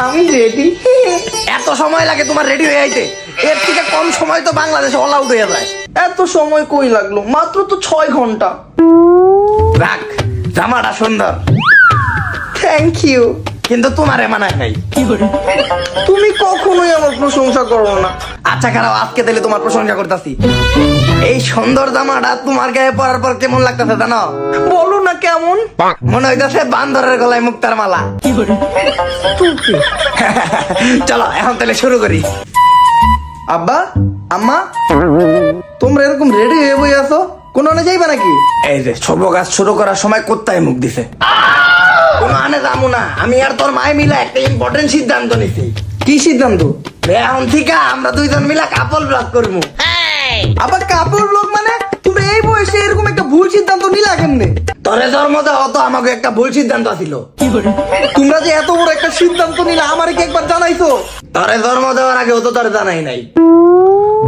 আমি রেডি। এত সময় লাগে তোমার রেডি হয়ে আইতে? এর থেকে কম সময় তো বাংলাদেশে অল আউট হয়ে যায়। এত সময় কই লাগলো? মাত্র তো 6 ঘন্টা। রাখ, জামাটা সুন্দর, থ্যাংক ইউ। কিন্তু তোমারে মানায় নাই। তুমি কখনোই আমার প্রশংসা করো না। আচ্ছা খারাপ, আজকে তাহলে তোমার প্রশংসা করতেছি। এই সুন্দর জামাটা তোমার গায়ে পরার পর কেমন লাগতেছে জানো? বলো না কেমন। মনে হইতেছে বান্দরের গলায় মুক্তার মালা। চলো এখন তাহলে শুরু করি। আব্বা, আম্মা, তোমরা এরকম রেডি হয়ে বই আছো, কোন আনে যাইবা নাকি? এই যে শুভ কাজ শুরু করার সময় কোত্তায় মুখ দিছে। কোনো আনে যাবো না, আমি আর তোর মায় মিলা একটা ইম্পর্টেন্ট সিদ্ধান্ত নিছি। কি সিদ্ধান্ত? এখন থেকে আমরা দুইজন মিলা কাপল ব্লগ করবো। আবার কাপড় লোক মানে? তুমি এই বয়সে এরকম একটা ভুল সিদ্ধান্ত নিলা কেমনে? তোরে জন্ম দেওয়া তো আমাকে একটা ভুল সিদ্ধান্ত ছিল। তোমরা যে এত বড় একটা সিদ্ধান্ত নিলা আমারে কি একবার জানাইছো? তোরে জন্ম দেওয়ার আগে তো তোর জানাই নাই।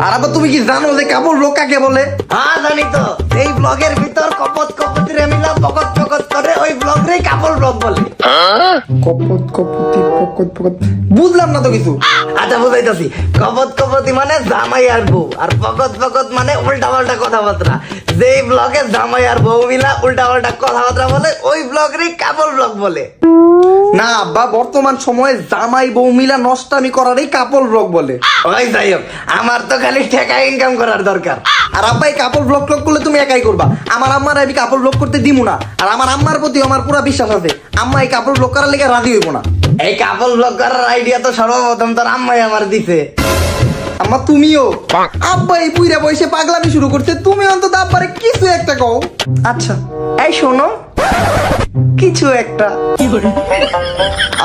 আর আবার তুমি কি জানো যে কাপড় লোক কাকে বলে? হ্যাঁ জানি তো, এই ব্লগের ভিতর কপত কপতিরে মিলা পকত পকত করে ওই ব্লগ রে কাপল ব্লগ বলে। কপত কপতি পকত পকত বুঝলাম না তো কিছু। আচ্ছা বুঝাইতাছি, কপত কপতি মানে জামাই আর বউ, আর পকত পকত মানে উল্টা পাল্টা কথাবার্তা। যেই ব্লগে জামাই আর বউ মিলা উল্টা পাল্টা কথাবার্তা বলে ওই ব্লগ রে কাপল ব্লগ বলে। না আব্বা, বর্তমান সময়ে জামাই বউ মিলা নষ্টামি করারই কাপড় ব্লগ বলে। ওই যাই হোক, আমার তো খালি টাকা ইনকাম করার দরকার। আর আব্বা এই কাপড় ব্লগ করলে তুমি একাই করবা। আমার আম্মার আমি কাপড় ব্লগ করতে দিমু না। আর আমার আম্মার প্রতি আমার পুরো বিশ্বাস আছে, আম্মা এই কাপড় ব্লগ করার লেগে রাজি হইব না। এই কাপল ব্লগ করার আইডিয়া তো সর্বপ্রথম তোর আম্মাই আমার দিছে। আম্মা তুমিও? আব্বা এই বুইরা বয়সে পাগলামি শুরু করতে, তুমি অন্তত আব্বারে কিছু একটা কও। আচ্ছা এই শোনো, কিছু একটা।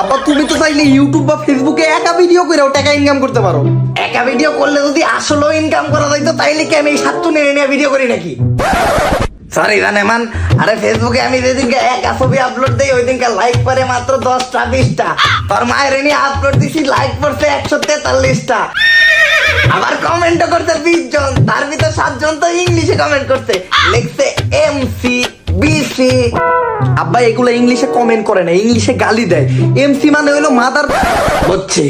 আব্বা তুমি তো চাইলে ইউটিউব বা ফেসবুকে একা ভিডিও করেও টাকা ইনকাম করতে পারো। একা ভিডিও করলে যদি আসলেও ইনকাম করা যাইতো তাইলে কি আমি এই সাতটু নিয়ে ভিডিও করি নাকি? সরি জানেমান, আরে ফেসবুকে আমি যেদিনকে একা ছবি আপলোড দেই ওই দিনকে লাইক পরে মাত্র 10টা 20টা। তোর মায়ের নিয়ে আপলোড দিছি, লাইক পড়ছে 143টা। আবার কমেন্টও করছে 20 জন, তার ভিতর 7 জন তো ইংলিশে কমেন্ট করছে, লিখছে এমসি বিসি। আব্বা এগুলো ইংলিশে কমেন্ট করে না, ইংলিশে গালি দেয়। এমসি মানে হইলো মাদার। বুঝছি।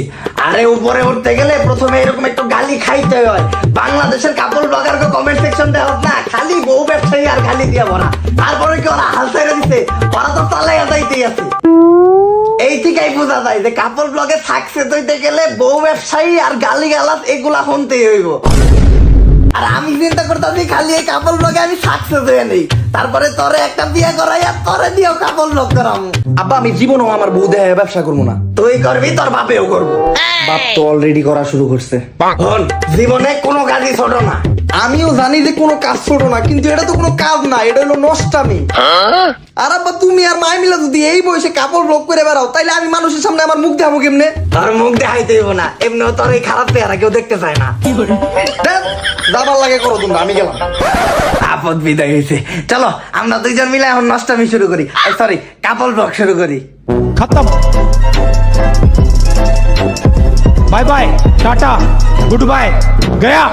আরে উপরে উঠতে গেলে প্রথমে এরকম একটু গালি খাইতে হয়। বাংলাদেশের কাপড় ব্লগারকে কমেন্ট সেকশন দেওয়া না, খালি বউ ব্যবসায়ী আর গালি দিয়ে ভরা। তারপরে কি ওরা হাল ছেড়ে দিছে? ওরা তো চালাইয়া যাইতেই আছে। এই থেকেই বোঝা যায় যে কাপড় ব্লগে সাকসেস হইতে গেলে বউ ব্যবসায়ী আর গালি গালাজ এগুলা শুনতেই হইব। আর আমি চিন্তা করতেছি খালি এই কাপড় ব্লগে আমি সাকসেস হয়ে নেই, তারপরে তোরে একটা বিয়ে করাই আর তোরে দিয়েও কাপড় ব্লগ করাম। আব্বা আমি জীবনও আমার বউ দেয় ব্যবসা করবো না। তুই করবি, তোর বাপেও করবো। বাপ তো অলরেডি করা শুরু করছে। হন, জীবনে কোনো কাজই ছোট না। আমিও জানি যে কোনো কাজ ছোট না, কিন্তু এটা তো কোনো কাজ না, এটা হলো নষ্টামি। আর আব্বা তুমি আর মায় মিলা যদি এই বয়সে কাপড় ব্লগ করে বেড়াও, তাইলে আমি মানুষের সামনে আমার মুখ দেখাবো কেমনে? তোর মুখ দেখাইতে হইব না, এমনিও তোর এই খারাপ চেহারা কেউ দেখতে চায় না। দাবার লাগে করো তোমরা, আমি গেলাম। আপদ বিদায় হয়েছে। চলো আমরা দুইজন মিলে এখন নষ্টামি শুরু করি, সরি কাপল ব্লগ শুরু করি। खत्म। Bye bye, tata, good bye, गया।